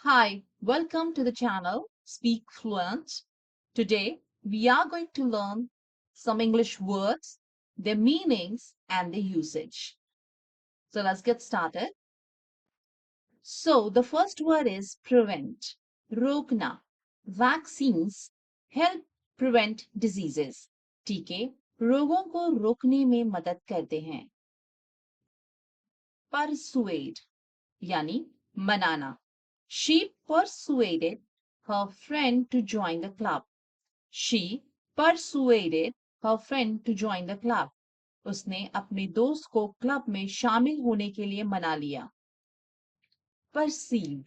Hi, welcome to the channel Speak Fluent. Today we are going to learn some English words, their meanings and their usage. So let's get started. So the first word is prevent, रोकना. Vaccines help prevent diseases. टीके रोगों को रोकने में मदद करते हैं. Persuade यानी मनाना. She persuaded her friend to join the club. She persuaded her friend to join the club. उसने अपने दोस्त को क्लब में शामिल होने के लिए मना लिया. Perceive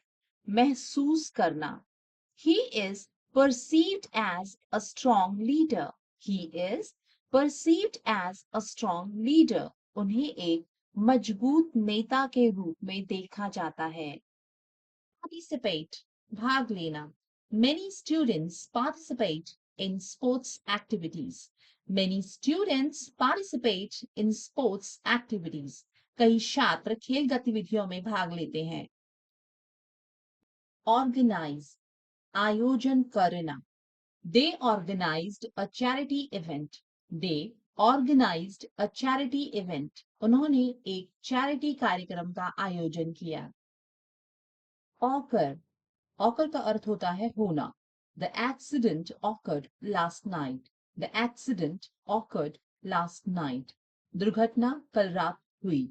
महसूस करना. He is perceived as a strong leader. He is perceived as a strong leader. उन्हें एक मजबूत नेता के रूप में देखा जाता है. Participate भाग लेना. Many students participate in sports activities. Many students participate in sports activities. कई छात्र खेल गतिविधियों में भाग लेते हैं. Organize आयोजन करना. They organized a charity event. They organized a charity event. उन्होंने एक चैरिटी कार्यक्रम का आयोजन किया. Occur Occur का अर्थ होता है होना. The accident occurred last night. The accident occurred last night. दुर्घटना कल रात हुई.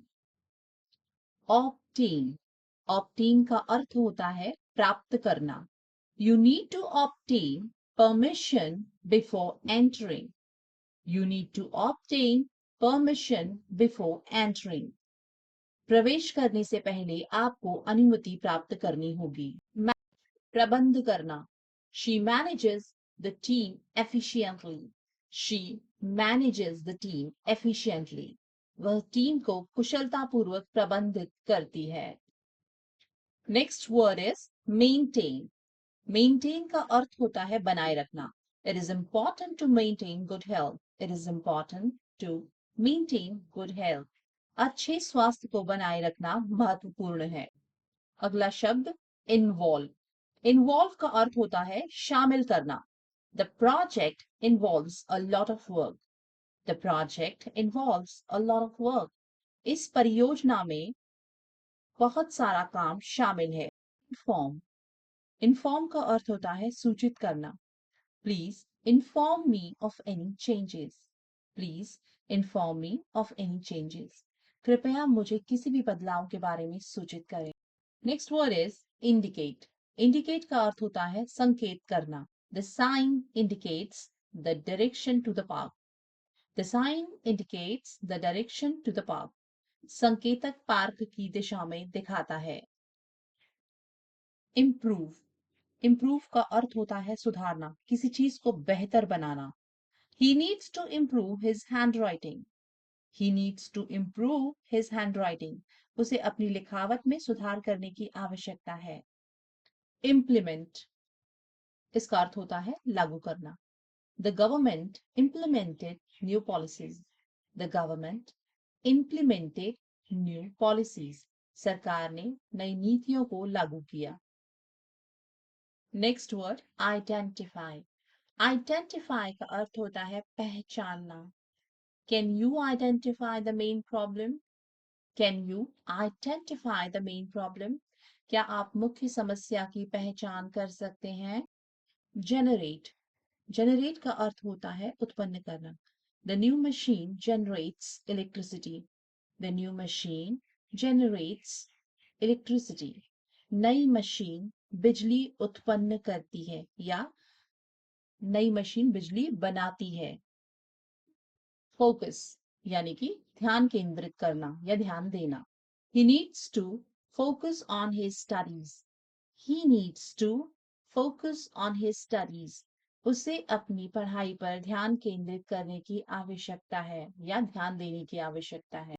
Obtain Obtain का अर्थ होता है प्राप्त करना. You need to obtain permission before entering. You need to obtain permission before entering. प्रवेश करने से पहले आपको अनुमति प्राप्त करनी होगी. प्रबंध करना. She manages the team efficiently. She manages the team efficiently. वह टीम को कुशलतापूर्वक प्रबंधित करती है. Next word is maintain. Maintain का अर्थ होता है बनाए रखना. It is important to maintain good health. It is important to maintain good health. अच्छे स्वास्थ्य को बनाए रखना महत्वपूर्ण है. अगला शब्द involve. Involve का अर्थ होता है शामिल करना. The project involves a lot of work. The project involves a lot of work. इस परियोजना में बहुत सारा काम शामिल है. Inform. Inform का अर्थ होता है सूचित करना. Please inform me of any changes. Please inform me of any changes. कृपया मुझे किसी भी बदलाव के बारे में सूचित करें. Next word is indicate. Indicate का अर्थ होता है संकेत करना. The sign indicates the direction to the park. The sign indicates the direction to the park. संकेतक पार्क की दिशा में दिखाता है. Improve. Improve का अर्थ होता है सुधारना, किसी चीज को बेहतर बनाना. He needs to improve his handwriting. He needs to improve his handwriting. उसे अपनी लिखावट में सुधार करने की आवश्यकता है. Implement. इसका अर्थ होता है लागू करना. The government implemented new policies. The government implemented new policies. सरकार ने नई नीतियों को लागू किया. Next word identify. Identify का अर्थ होता है पहचानना. Can you identify the main problem? Can you identify the main problem? क्या आप मुख्य समस्या की पहचान कर सकते हैं? Generate. Generate का अर्थ होता है उत्पन्न करना. The new machine generates electricity. The new machine generates electricity. नई मशीन बिजली उत्पन्न करती है या नई मशीन बिजली बनाती है. Focus यानी कि ध्यान केंद्रित करना या ध्यान देना. He needs to focus on his studies. He needs to focus on his studies. उसे अपनी पढ़ाई पर ध्यान केंद्रित करने की आवश्यकता है या ध्यान देने की आवश्यकता है.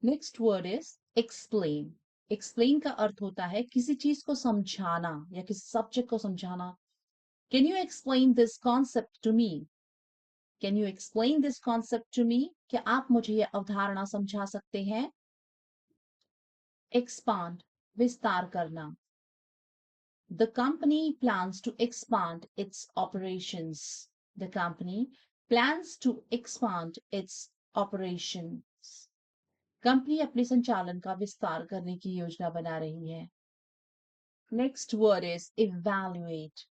Next word is explain. Explain का अर्थ होता है किसी चीज को समझाना या किसी सब्जेक्ट को समझाना. Can you explain this concept to me? Can you explain this concept to me? क्या आप मुझे यह अवधारणा समझा सकते हैं? Expand, विस्तार करना. The company plans to expand its operations. The company plans to expand its operations. Company अपने संचालन का विस्तार करने की योजना बना रही है. Next word is evaluate.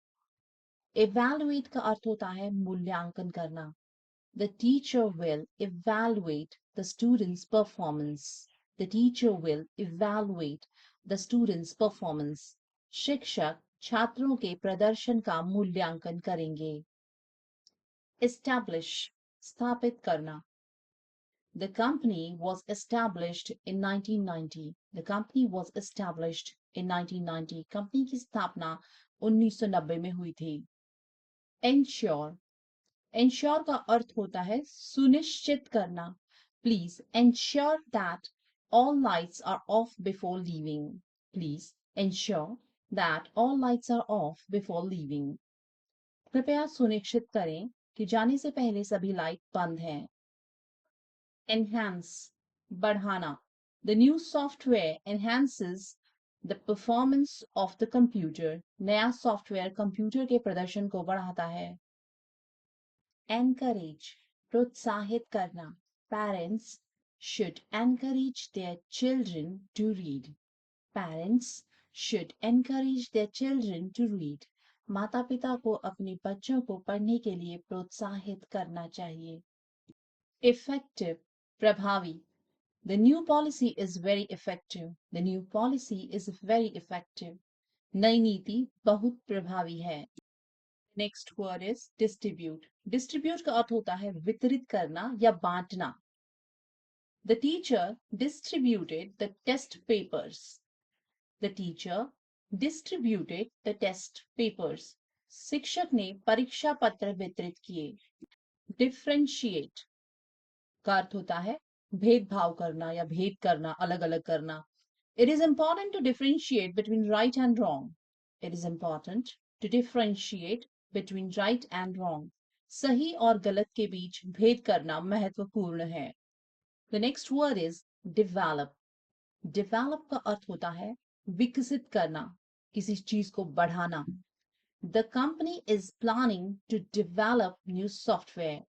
Evaluate का अर्थ होता है मूल्यांकन करना. The teacher will evaluate the student's performance. The teacher will evaluate the student's performance. शिक्षक छात्रों के प्रदर्शन का मूल्यांकन करेंगे. Establish स्थापित करना. The company was established in 1990. The company was established in 1990. Company की स्थापना 1990 में हुई थी. Ensure. Ensure का अर्थ होता है सुनिश्चित करना. Please ensure that all lights are off before leaving. Please ensure that all lights are off before leaving. कृपया सुनिश्चित करें कि जाने से पहले सभी लाइट बंद हैं. Enhance बढ़ाना. The new software enhances the performance of the computer. नया सॉफ्टवेयर कंप्यूटर के प्रदर्शन को बढ़ाता है. Encourage प्रोत्साहित करना. Parents should encourage their children to read. Parents should encourage their children to read. माता पिता को अपने बच्चों को पढ़ने के लिए प्रोत्साहित करना चाहिए. Effective प्रभावी. The new policy is very effective. The new policy is very effective. नई नीति बहुत प्रभावी है. Next word is distribute. Distribute का अर्थ होता है वितरित करना या बांटना. The teacher distributed the test papers. The teacher distributed the test papers. शिक्षक ने परीक्षा पत्र वितरित किए. Differentiate का अर्थ होता है भेदभाव करना या भेद करना, अलग अलग करना. It is important to differentiate between right and wrong. It is important to differentiate between right and wrong. सही और गलत के बीच भेद करना महत्वपूर्ण है. The next word is develop. Develop का अर्थ होता है विकसित करना, किसी चीज को बढ़ाना. The company is planning to develop new software.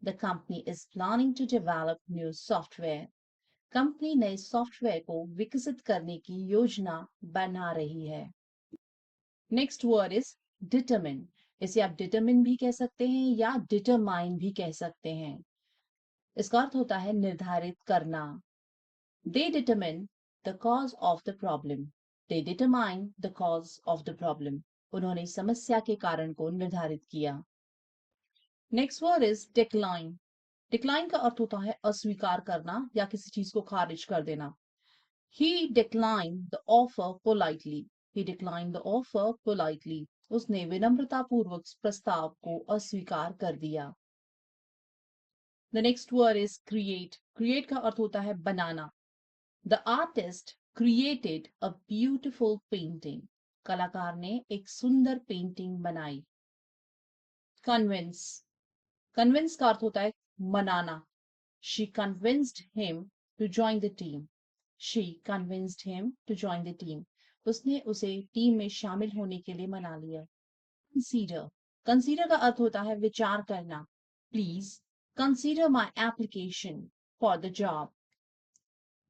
The company is planning to develop new software. Company नए सॉफ्टवेयर को विकसित करने की योजना बना रही है. Next word is determine. इसे आप डिटरमिन भी कह सकते हैं या डिटरमाइन भी कह सकते हैं. इसका अर्थ होता है निर्धारित करना. They determine the cause of the problem. They determine the cause of the problem. उन्होंने समस्या के कारण को निर्धारित किया. Next word is decline. Decline का अर्थ होता है अस्वीकार करना या किसी चीज को खारिज कर देना. He declined the offer politely. He declined the offer politely. उसने विनम्रतापूर्वक प्रस्ताव को अस्वीकार कर दिया. The next word is create. Create का अर्थ होता है बनाना. The artist created a beautiful painting. कलाकार ने एक सुंदर पेंटिंग बनाई. Convince. Convince का अर्थ होता है मनाना. She convinced him to join the team. She convinced him to join the team. उसने उसे टीम में शामिल होने के लिए मना लिया. Consider. Consider का अर्थ होता है विचार करना. Please consider my application for the job.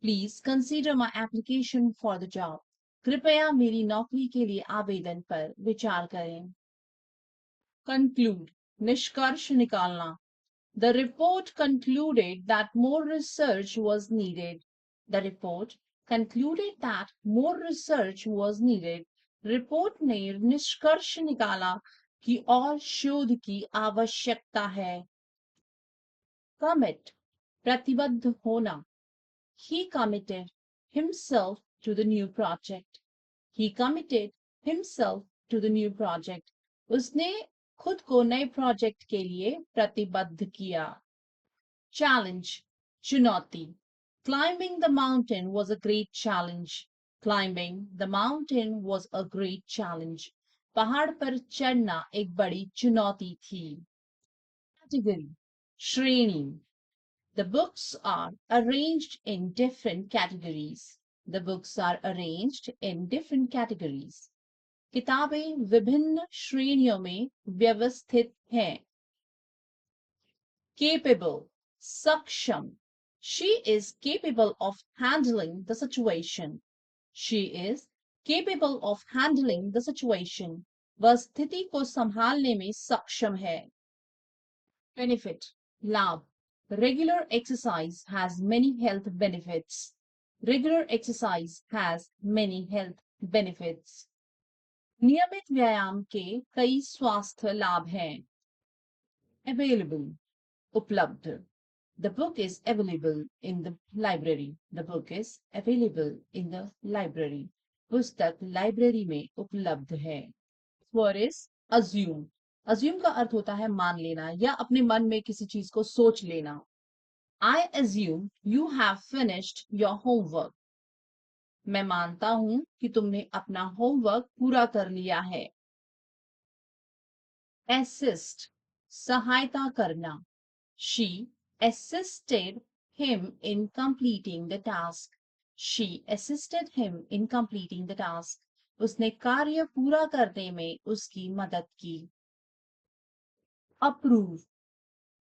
Please consider my application for the job. कृपया मेरी नौकरी के लिए आवेदन पर विचार करें. Conclude. निष्कर्ष निकालना. The report concluded that more research was needed. The report concluded that more research was needed. Report ने निष्कर्ष निकाला कि और शोध की आवश्यकता है. Commit प्रतिबद्ध होना. He committed himself to the new project. He committed himself to the new project. उसने खुद को नए प्रोजेक्ट के लिए प्रतिबद्ध किया. Challenge चुनौती. Climbing the mountain was a great challenge. Climbing the mountain was a great challenge. पहाड़ पर चढ़ना एक बड़ी चुनौती थी. Category श्रेणी. The books are arranged in different categories. The books are arranged in different categories. किताबें विभिन्न श्रेणियों में व्यवस्थित हैं। Capable, सक्षम, she is capable of handling the situation. She is capable of handling the situation. वह स्थिति को संभालने में सक्षम है। Benefit, लाभ, regular exercise has many health benefits. Regular exercise has many health benefits. नियमित व्यायाम के कई स्वास्थ्य लाभ हैं। Available, उपलब्ध, the book is available in the library. The book is available in the library. पुस्तक लाइब्रेरी में उपलब्ध है। Word is assume. Assume का अर्थ होता है मान लेना या अपने मन में किसी चीज को सोच लेना। I assume you have finished your homework. मैं मानता हूं कि तुमने अपना होमवर्क पूरा कर लिया है। Assist, सहायता करना। She assisted him in completing the task. She assisted him in completing the task. उसने कार्य पूरा करने में उसकी मदद की। Approve,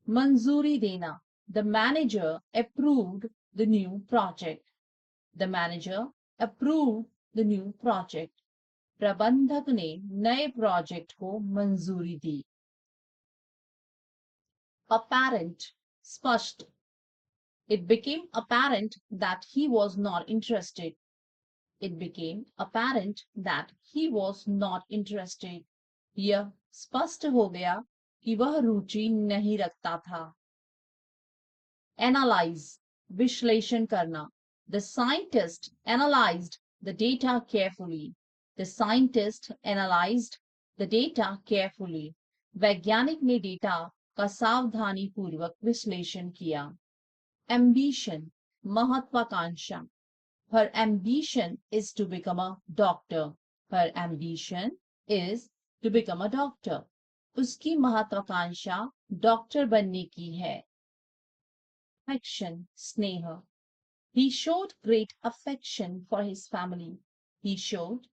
मंजूरी देना। The manager approved the new project. The manager approved the new project. प्रबंधक ने नए प्रोजेक्ट को मंजूरी दी। Apparent, स्पष्ट। It became apparent that he was not interested. It became apparent that he was not interested. यह स्पष्ट हो गया कि वह रुचि नहीं रखता था। Analyze, विश्लेषण करना। The scientist analyzed the data carefully. The scientist analyzed the data carefully. वैज्ञानिक ने डेटा का सावधानी पूर्वक विश्लेषण किया। Ambition, महत्वाकांक्षा। Her ambition is to become a doctor. Her ambition is to become a doctor. उसकी महत्वाकांक्षा डॉक्टर बनने की है। Affection, स्नेह। He showed great affection for his family. He showed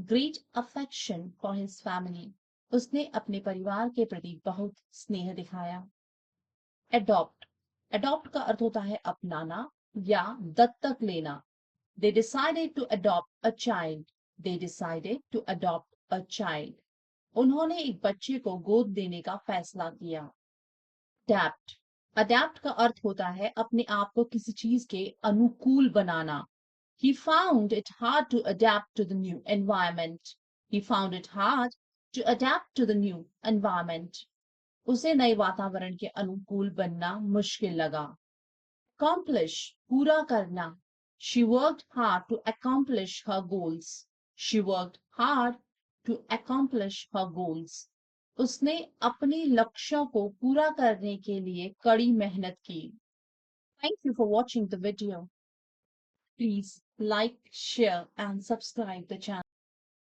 great affection for his family. उसने अपने परिवार के प्रति बहुत स्नेह दिखाया। Adopt, adopt का अर्थ होता है अपनाना या दत्तक लेना। They decided to adopt a child. They decided to adopt a child. उन्होंने एक बच्चे को गोद देने का फैसला किया। Adapt, अडेप्ट का अर्थ होता है अपने आप को किसी चीज के अनुकूल बनाना। He found it hard to adapt to the new environment. He found it hard to adapt to the new environment. उसे नए वातावरण के अनुकूल बनना मुश्किल लगा। Accomplish, पूरा करना। She worked hard to accomplish her goals. She worked hard to accomplish her goals. उसने अपने लक्ष्यों को पूरा करने के लिए कड़ी मेहनत की। Thank you for watching the video. Please like, share and subscribe the channel.